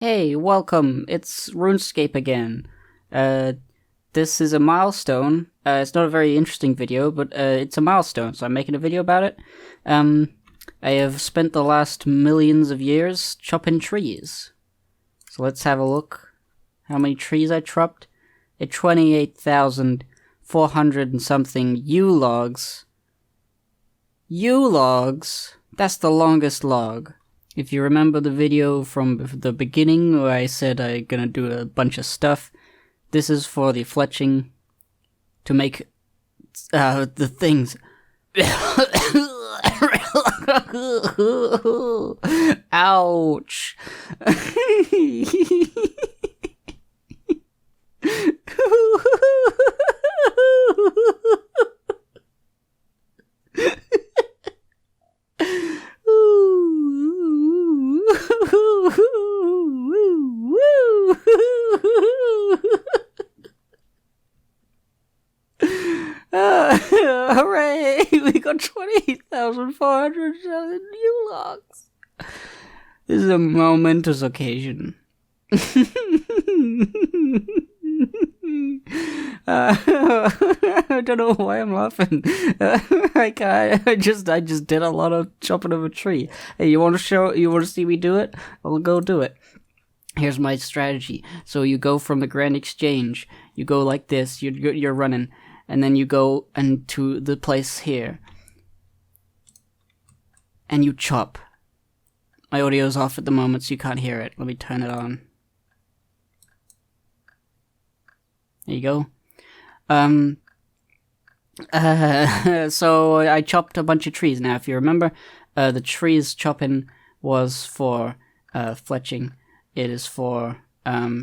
Hey, welcome. It's RuneScape again. Uh, this is a milestone. It's not a very interesting video, but it's a milestone, so I'm making a video about it. I have spent the last millions of years chopping trees. So let's have a look. How many trees I chopped? 28,400 and something U-logs. U-logs? That's the longest log. If you remember the video from the beginning where I said I'm gonna do a bunch of stuff, this is for the fletching to make the things. Ouch. Hooray! We got 28,400 new logs. This is a momentous occasion. I don't know why I'm laughing. I just did a lot of chopping of a tree. Hey, you want to see me do it? I'll go do it. Here's my strategy. So you go from the Grand Exchange. You go like this. You're running, and then you go into the place here, and you chop. My audio's off at the moment, so you can't hear it. Let me turn it on. There you go. So I chopped a bunch of trees. Now, if you remember, the trees chopping was for fletching. It is for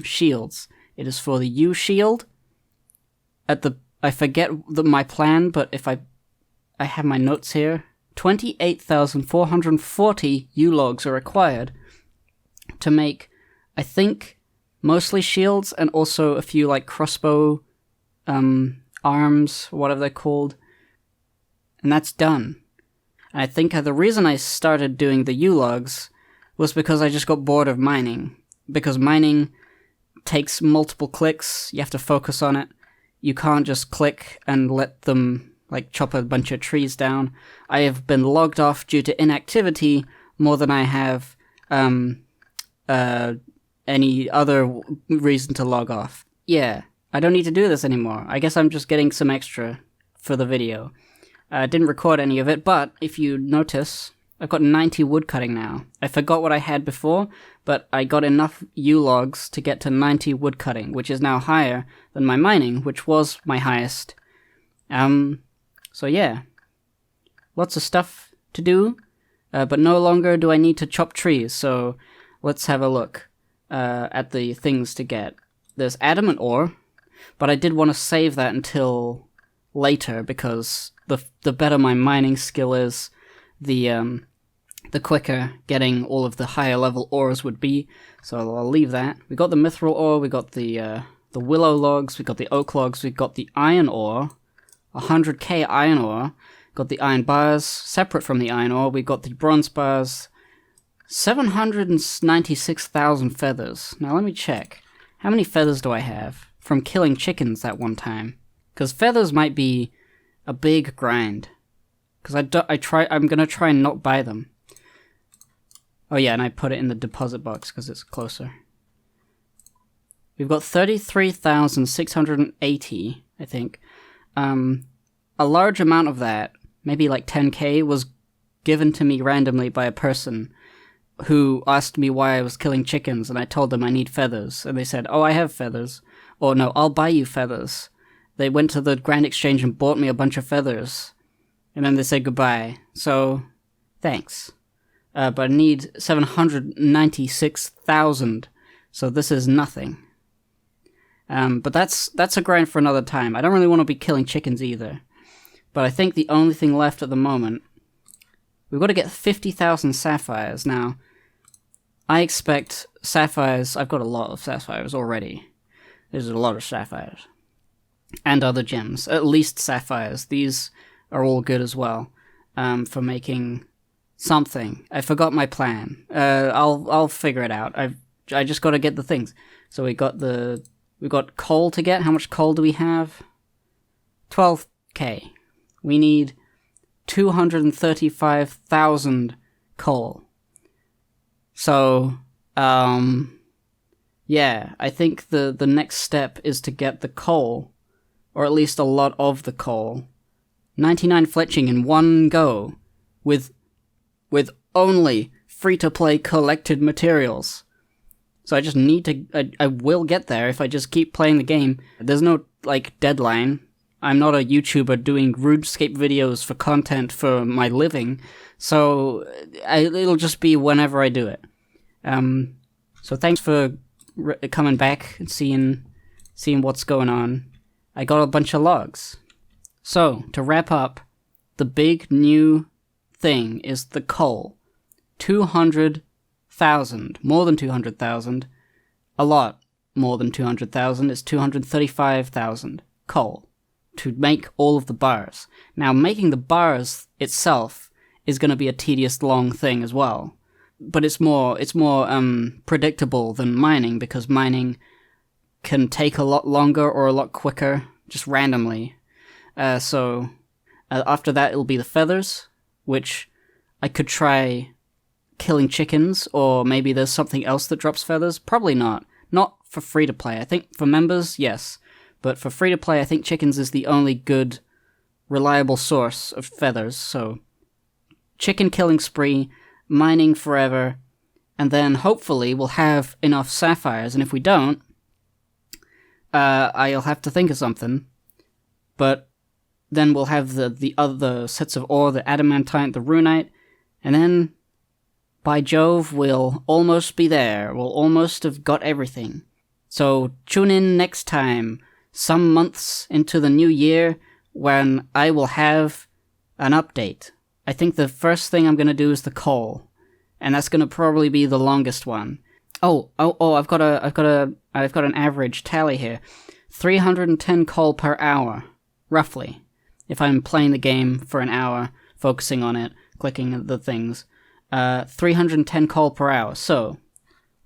shields. It is for the U shield. I forget my plan, but if I have my notes here. 28,440 U logs are required to make, I think, mostly shields and also a few like crossbow arms, whatever they're called. And that's done. And I think the reason I started doing the U logs was because I just got bored of mining. Because mining takes multiple clicks, you have to focus on it. You can't just click and let them like chop a bunch of trees down. I have been logged off due to inactivity more than I have any other reason to log off. Yeah, I don't need to do this anymore. I guess I'm just getting some extra for the video. I didn't record any of it, but if you notice, I've got 90 wood cutting now. I forgot what I had before, but I got enough U-logs to get to 90 wood cutting, which is now higher than my mining, which was my highest. So yeah. Lots of stuff to do, but no longer do I need to chop trees, so let's have a look at the things to get. There's adamant ore, but I did want to save that until later, because the better my mining skill is, the quicker getting all of the higher level ores would be, so I'll leave that. We got the mithril ore, we got the willow logs, we got the oak logs, we got the iron ore, 100k iron ore, got the iron bars, separate from the iron ore, we got the bronze bars, 796,000 feathers. Now let me check. How many feathers do I have from killing chickens that one time? Because feathers might be a big grind. Because I'm gonna try and not buy them. Oh yeah, and I put it in the deposit box because it's closer. We've got 33,680, I think. A large amount of that, maybe like 10k, was given to me randomly by a person who asked me why I was killing chickens, and I told them I need feathers, and they said, oh, I have feathers. Or no, I'll buy you feathers. They went to the Grand Exchange and bought me a bunch of feathers. And then they said goodbye. So, thanks. But I need 796,000. So this is nothing. But that's a grind for another time. I don't really want to be killing chickens either. But I think the only thing left at the moment, we've got to get 50,000 sapphires. Now, I expect sapphires, I've got a lot of sapphires already. There's a lot of sapphires. And other gems. At least sapphires. These are all good as well, for making something. I forgot my plan. I'll figure it out. I just gotta get the things. So we got coal to get. How much coal do we have? 12k. We need 235,000 coal. So, yeah, I think the next step is to get the coal, or at least a lot of the coal. 99 fletching in one go, with only free-to-play collected materials. So I just need to... I will get there if I just keep playing the game. There's no, deadline. I'm not a YouTuber doing RuneScape videos for content for my living, so it'll just be whenever I do it. So thanks for coming back and seeing what's going on. I got a bunch of logs. So, to wrap up, the big new thing is the coal. 200,000. More than 200,000. A lot more than 200,000. It's 235,000 coal to make all of the bars. Now, making the bars itself is going to be a tedious, long thing as well. But it's more predictable than mining, because mining can take a lot longer or a lot quicker, just randomly. So after that, it'll be the feathers, which I could try killing chickens, or maybe there's something else that drops feathers. Probably not. Not for free-to-play. I think for members, yes. But for free-to-play, I think chickens is the only good, reliable source of feathers. So chicken killing spree, mining forever, and then hopefully we'll have enough sapphires, and if we don't, I'll have to think of something. But then we'll have the other sets of ore, the adamantite, the runite, and then, by Jove, we'll almost be there. We'll almost have got everything. So tune in next time, some months into the new year, when I will have an update. I think the first thing I'm going to do is the coal, and that's going to probably be the longest one. Oh! I've got an average tally here: 310 coal per hour, roughly. If I'm playing the game for an hour, focusing on it, clicking at the things, 310 coal per hour. So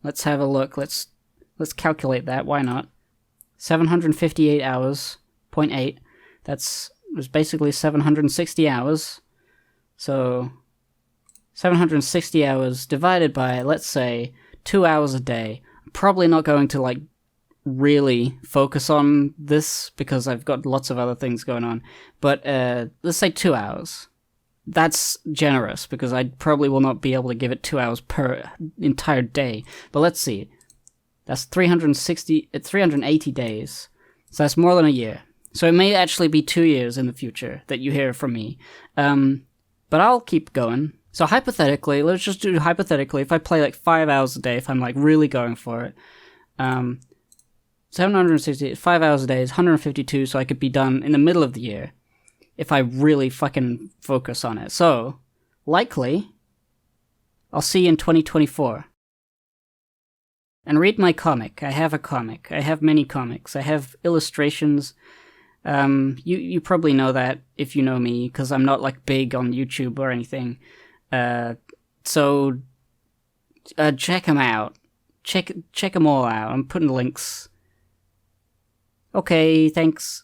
let's have a look. Let's calculate that. Why not? 758 hours, 0.8. That's basically 760 hours. So 760 hours divided by, let's say, 2 hours a day. I'm probably not going to, really focus on this because I've got lots of other things going on. But let's say 2 hours. That's generous because I probably will not be able to give it 2 hours per entire day. But let's see. That's 380 days. So that's more than a year. So it may actually be 2 years in the future that you hear from me. But I'll keep going. So hypothetically, let's just do hypothetically, if I play 5 hours a day, if I'm really going for it, 760, 5 hours a day is 152, so I could be done in the middle of the year if I really fucking focus on it. So, likely, I'll see you in 2024. And read my comic. I have a comic. I have many comics. I have illustrations. You probably know that if you know me, because I'm not big on YouTube or anything. So check them out. Check them all out. I'm putting links. Okay, thanks.